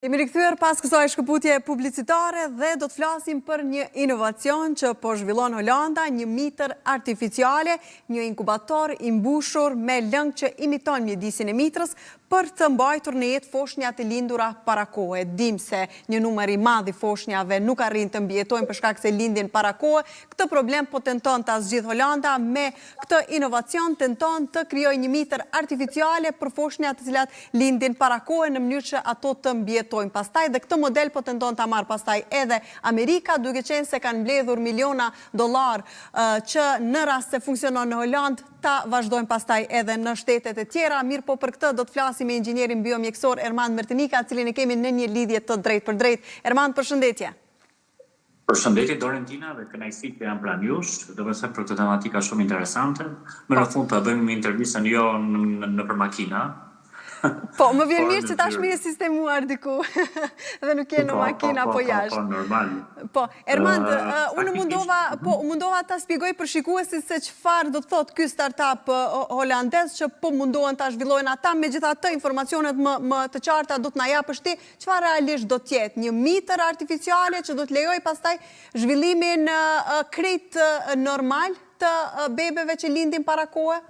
Jemi rikthyer pas kësaj shkëputje publicitare dhe do të flasim për një inovacion që po zhvillon Holanda, një mitër artificiale, një inkubator i mbushur me lëng që imiton mjedisin e mitrës për të mbajtur në jetë foshnjat e lindura para kohe. Dim se një numër i madh i foshnjave nuk arrin të mbijetojnë për shkak se lindin para kohe. Këtë problem po tenton ta zgjidh Holanda me këtë inovacion, tenton të krijojë një mitër artificiale për foshnjat të cilat lindin para kohe në mënyrë që ato të mbijetojnë pastaj, dhe këtë model po tenton ta marrë pastaj edhe Amerika, duke qenë se kanë mbledhur miliona dollar që në rast se funksionon në Holandë ta vazhdojnë pastaj edhe në shtetet e tjera. Mirë, po për këtë do të flasim me inxhinierin biomjekësor Ermand Mertenika, cilin e kemi në një lidhje të drejtë për drejtë. Ermand, përshëndetje. Përshëndetje Dorentina dhe kënaqësi që jam pranë jush, do të them për këtë tematika shumë interesante. Më në fund ta bëjmë një intervistë jo nëpër makina. Po, më vjen mirë që tashmë je sistemuar diku dhe nuk je në makina apo jashtë. Po, normal. Po, Ermand, unë mundova ta shpjegoj për shikuesit se çfarë do të thotë ky startup holandez që po mundohen ta zhvillojnë ata. Megjithatë, informacionet më të qarta do të na japësh ti, çfarë realisht do të jetë një mitër artificiale që do të lejojë pastaj zhvillimin krejt normal të bebeve që lindin para kohe?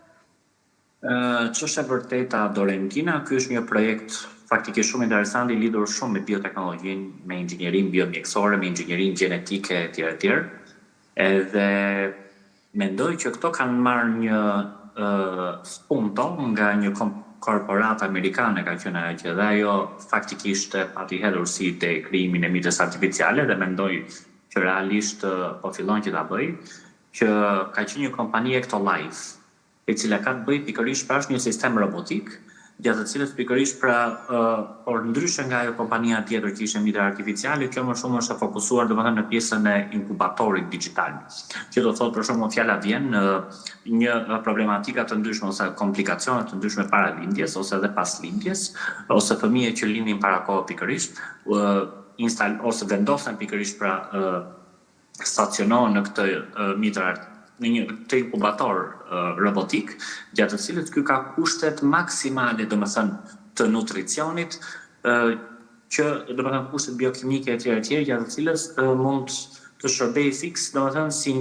Ç'është e vërteta Dorentina, ky është një projekt faktikisht shumë interesant i lidhur shumë me bioteknologjinë, me inxhinierinë biomjekësore, me inxhinierinë gjenetike etj. Edhe mendoj që këto kanë marrë një spunto nga një korporat amerikane, ka qenë ajo që dhe ajo faktikisht pati hedhur si te krijimin e mitës artificiale, dhe mendoj që realisht po fillon që ta bëj, që ka qenë një kompani Ectolife, e cila ka të bëjë pikërisht pra është një sistem robotik, gjatë të cilës pikërisht por ndryshe nga ajo kompania tjetër që ishte mitër artificiale, kjo më shumë është fokusuar domethënë në pjesën e inkubatorit digital. Që do thotë për shembull fjala vjen një problematika të ndryshme ose komplikacione të ndryshme para lindjes ose edhe pas lindjes, ose fëmijë që lindin para kohë pikërisht, ose vendosen pikërisht pra stacionohen në këtë mitër në një të inkubator robotik, gjatë të cilët ky ka kushtet maksimale, domethënë, të nutricionit, që domethënë kushtet biokimike etj, gjatë të cilës mund të shërbejë fiks, domethënë si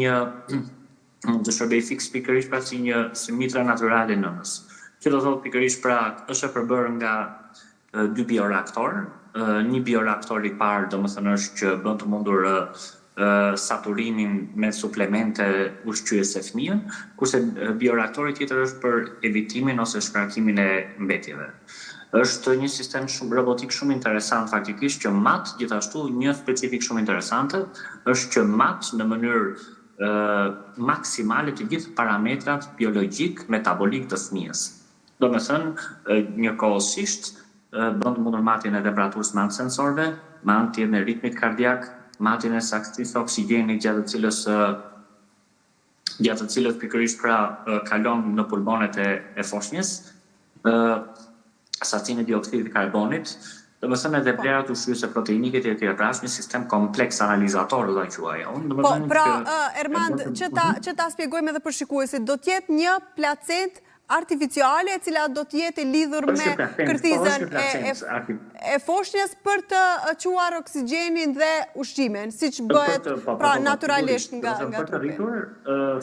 pikërisht pra si mitra natyrale nënës. Që do thotë pikërisht pra është e përbërë nga dy bioreaktor, një bioreaktor i parë domethënë është që bën të mundur saturimin me suplemente ushqyese fëmijën, kurse bioreaktori tjetër është për evitimin ose shkarkimin e mbetjeve. Është një sistem shumë robotik shumë interesant faktikisht, që mat gjithashtu një specifik shumë interesante është që mat në mënyrë maksimale të gjithë parametrat biologjik metabolik të fëmijës. Domethënë, njëkohësisht bën të mundur matjen e temperaturës me anë sensorëve, matjen e ritmit kardiak, matjen e saktësisë së oksigjenit gjatë të cilës pikërisht pra kalon në pulmonet e foshnjës, sacinë e dioksidit të karbonit, domethënë edhe vlerat ushqyese proteinike etj. Pra është një sistem kompleks analizator do ta quaj unë. Po, pra Ermand, që ta shpjegojmë edhe për shikuesit, do të jetë një placent artificiale e cila do të jetë lidhur me kërthizën e foshnjës për të quar oksigjenin dhe ushqimin, siç bëhet pra natyralisht nga trupi.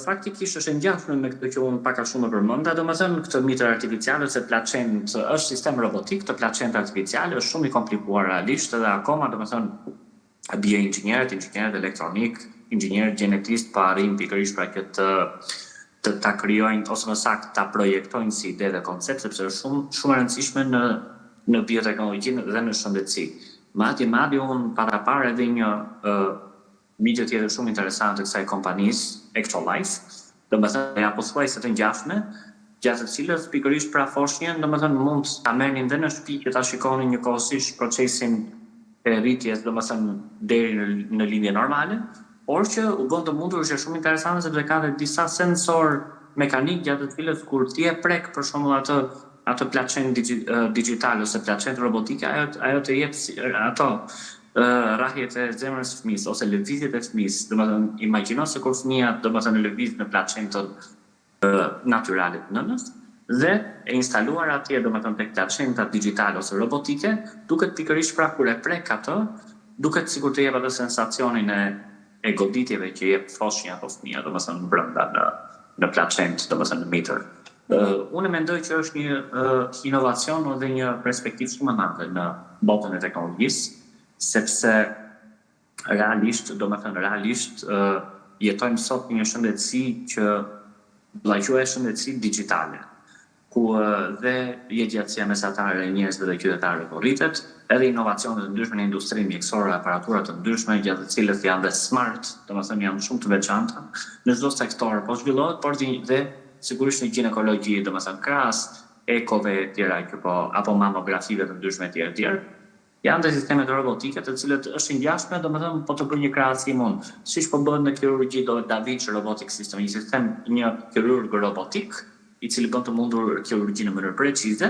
Faktikisht është ngjashme me këtë që unë pak a shumë e përmenda, domethënë këtë mitër artificiale ose placent është sistem robotik, të placent artificiale është shumë i komplikuar realisht, edhe akoma domethënë bioinxhinierët, inxhinierët elektronik, inxhinierët gjenetistë pa arrim pikërisht pra që ta krijojnë ose më saktë ta projektojnë si ide dhe koncept, sepse është shumë e rëndësishme në bioteknologjinë dhe në shëndetësi. Madje unë para parë edhe një video tjetër shumë interesante të kësaj kompanisë Ectolife, domethënë ja pothuajse të ngjashme, gjatë të cilës pikërisht pra foshnjën domethënë mund ta merrnin dhe në shtëpi që ta shikonin njëkohësisht procesin e rritjes domethënë deri në linje normale, por që u bën të mundur është shumë interesante sepse ka dhe disa sensor mekanik gjatë të cilës kur ti e prek për shembull atë placent digital ose placent robotike, ajo të jep ato rrahjet e zemrës së fëmijës ose lëvizjet e fëmijës. Domethënë imagjino se kur fëmia domethënë lëviz në placentën natyrale të nënës, dhe e instaluar atje domethënë tek placenta digjitale ose robotike, duket pikërisht pra kur e prek atë, duket sikur të jep atë sensacionin e goditjeve që jep foshnja apo fëmia, domethënë brenda në placentë, domethënë në mitër. Unë mendoj që është një inovacion dhe një perspektivë shumë e madhe në botën e teknologjisë, sepse realisht jetojmë sot një shëndetësi që vllajquhet shëndetësi digjitale, ku dhe jetëgjatësia mesatare e njerëzve dhe qytetarëve po rritet, edhe inovacionet të ndryshme në industrinë mjekësore, aparatura të ndryshme, gjatë të cilët janë dhe smart, domethënë janë shumë të veçanta, në çdo sektor po zhvillohet, por dhe sigurisht në ginekologji, domethënë krahas ekove të tjera që apo mamografive të ndryshme të tjerë, janë dhe sistemet robotike të cilët është ngjashme, domethënë po të bëj një krahasim unë, siç po bëhet në kirurgji do Da Vinci Robotic System, një kirurg robotik, i cili bën të mundur kirurgji në mënyrë precize,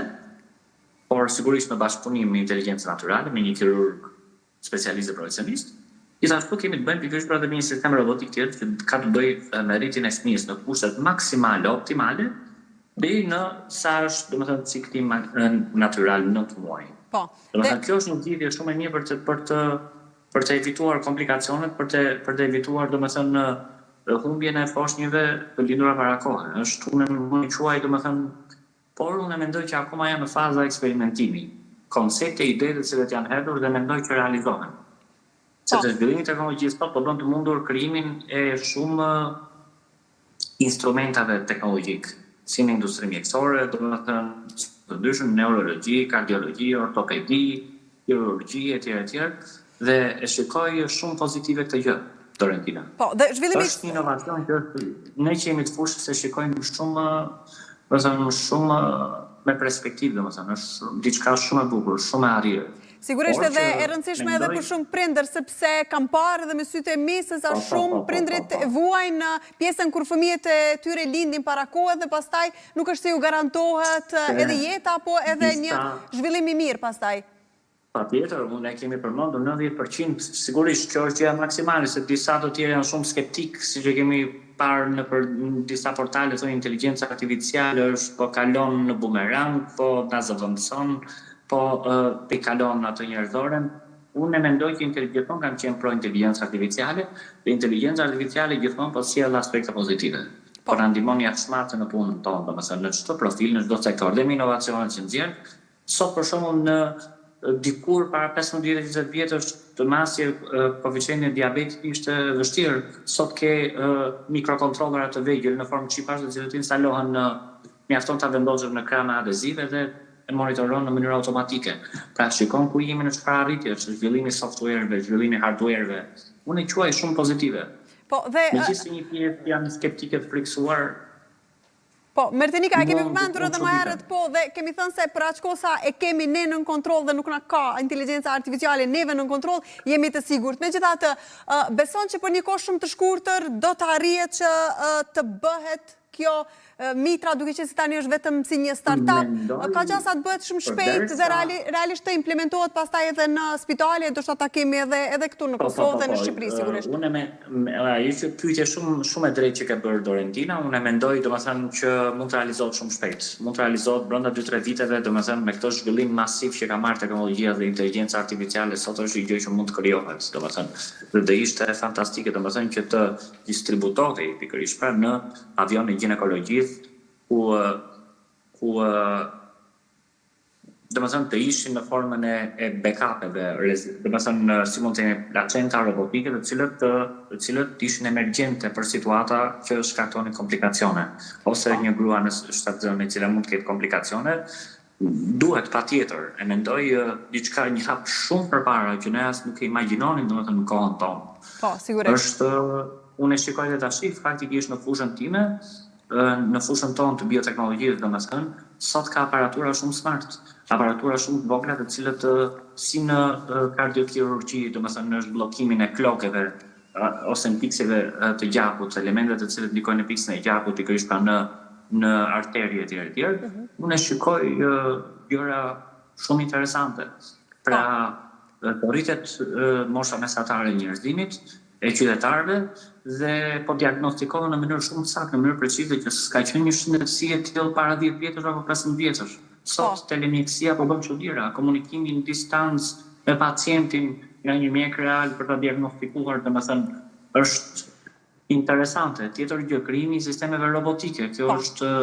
por sigurisht në bashkëpunim me inteligjencë natyrale, me një kirurg specialist dhe profesionist. Gjithashtu kemi të bëjmë pikërisht pra dhe me një sistem robotik tjetër që ka të bëjë me rritjen e fëmijës në kushtet maksimale, optimale, deri në sa është domethënë cikli natyral 9 muaj. Po. Domethënë kjo është një zgjidhje shumë e mirë për të evituar komplikacionet, për të evituar domethënë humbjen e foshnjëve të lindura para kohe. Është unë më quaj domethënë, por unë mendoj që akoma janë në faza eksperimentimi. Koncepte, ide të cilat janë hedhur dhe mendoj që realizohen. Sepse zhvillimi i teknologjisë sot po bën të mundur krijimin e shumë instrumentave teknologjik, si në industrinë mjekësore, domethënë të ndryshme neurologji, kardiologji, ortopedi, kirurgji etj. Dhe e shikoj shumë pozitive këtë gjë, Dorentina. Po, dhe zhvillimi është një inovacion që ne që jemi të fushë se shikojmë shumë me perspektivë, domethënë është diçka shumë e bukur, shumë e arrirë. Sigurisht edhe e rëndësishme edhe për shumë prindër, sepse kam parë dhe me sytë e mi se sa shumë prindrit vuajnë pjesën kur fëmijët e tyre lindin para kohë dhe pastaj nuk është se ju garantohet edhe jeta, apo edhe një zhvillim i mirë pastaj. Patjetër, unë e kemi përmendur 90%, sigurisht që është gjëja maksimale, se disa të tjerë janë shumë skeptik, siç e kemi parë në disa portale thonë inteligjenca artificiale është po kalon në bumerang, po na zëvendëson, po i kalon atë njerëzoren. Unë e mendoj që gjithmonë kam qenë pro inteligjencë artificiale, dhe inteligjenca artificiale gjithmonë po sjell aspekte pozitive. Po na ndihmon jashtëmarrë në punën tonë, domethënë në çdo profil, në çdo sektor, dhe me inovacionet që nxjerr. Sot për shembull në dikur para 15-20 vjetësh të masje koeficienti diabetit ishte vështirë. Sot ke mikrokontrollera të vegjël në formë çipash të cilët instalohen mjafton ta vendosësh në krana adhezive dhe e monitoron në mënyrë automatike. Pra shikon ku jemi në çfarë arritje, zhvillimi i softwareve, zhvillimi i hardwareve. Unë e quaj shumë pozitive. Po, dhe megjithëse një pjesë janë skeptike të friksuar. Po, Mertenika, e kemi përmendur edhe më herët, po, dhe kemi thënë se për aq kosa e kemi ne në kontroll dhe nuk na ka inteligjenca artificiale neve në kontroll, jemi të sigurt. Megjithatë, beson që për një kohë shumë të shkurtër do të arrihet që të bëhet kjo Mitra, duke që si tani është vetëm si një start-up, ka gjasa të bëhet shumë shpejt dhe realisht të implementohet pastaj edhe në spitale, do shta ta kemi edhe këtu në Kosovë dhe në Shqipëri, sigurisht. Ajo që pyetje shumë e drejtë që ka bërë Dorentina, unë mendoj domethënë që mund të realizohet shumë shpejt. Mund të realizohet brenda 2-3 viteve, domethënë me këtë zhvillim masiv që ka marrë teknologjia dhe inteligjenca artificiale, sot është një gjë që mund të krijohet, domethënë dhe ishte fantastike, domethënë që të distributohej pikërisht pra në avion e ginekologjisë, ku domethënë të ishin në formën e backupeve, domethënë si mund të themi placenta robotike, të cilët ishin emergjente për situata që shkaktonin komplikacione, ose një grua në shtatzën e cila mund të ketë komplikacione, duhet patjetër, e mendoj diçka një hap shumë përpara që ne as nuk e imagjinonin domethënë në kohën tonë. Po, sigurisht. Unë e shikoj dhe tash faktikisht në fushën time, në fushën tonë të bioteknologjisë, domethënë, sot ka aparatura shumë smart, aparatura shumë të vogla të cilët si në kardiokirurgji, domethënë në zhbllokimin e klokeve ose në pikseve të gjakut, elementet të cilët ndikojnë në piksën e gjakut, pikërisht pra në arterie etj. Unë e shikoj gjëra shumë interesante. Pra, të rritet mosha mesatare e njerëzimit, e qytetarëve dhe po diagnostikohen në mënyrë shumë të saktë, në mënyrë precize që s'ka qenë një shëndetësi e tillë para 10 vjetësh apo 15 vjetësh. Sot telemjekësia po bën çuditëra, komunikimi në distancë me pacientin nga një mjek real për ta diagnostikuar, domethënë është interesante. Tjetër gjë, krijimi i sistemeve robotike. Kjo është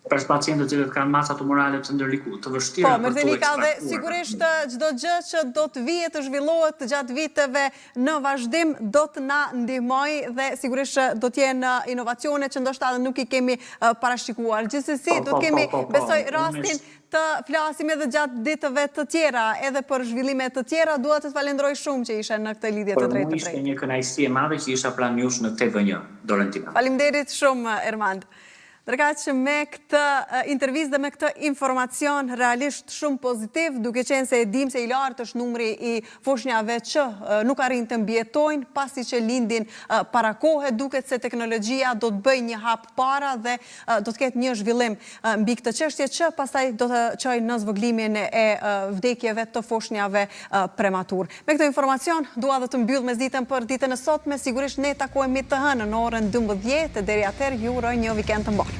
për pacientët që kanë masa tumorale të të vështira për të ekstraktuar. Dhe sigurisht çdo gjë që do të vijë të zhvillohet gjatë viteve në vazhdim do të na ndihmojë dhe sigurisht do të jenë inovacione që ndoshta edhe nuk i kemi parashikuar. Gjithsesi do të kemi besoj rastin të flasim edhe gjatë ditëve të tjera, edhe për zhvillime të tjera. Dua të falenderoj shumë që ishe në këtë lidhje të drejtë për drejtë. Ishte një kënaqësi e madhe që isha pranë jush në TV1, Dorentina. Faleminderit shumë, Ermand. Dërkaq që me këtë intervistë dhe me këtë informacion realisht shumë pozitiv, duke qenë se e dim se i lartë është numri i foshnjave që nuk arrin të mbjetojnë, pasi që lindin para kohe, duket se teknologjia do të bëjë një hap para dhe do të ketë një zhvillim mbi këtë çështje që pastaj do të çojë në zvogëlimin e vdekjeve të foshnjave prematur. Me këtë informacion dua dhe të mbyll mesditën për ditën e sotme, sigurisht ne takohemi të hënë në orën 12 e deri atëherë ju uroj një vikend të mbarë.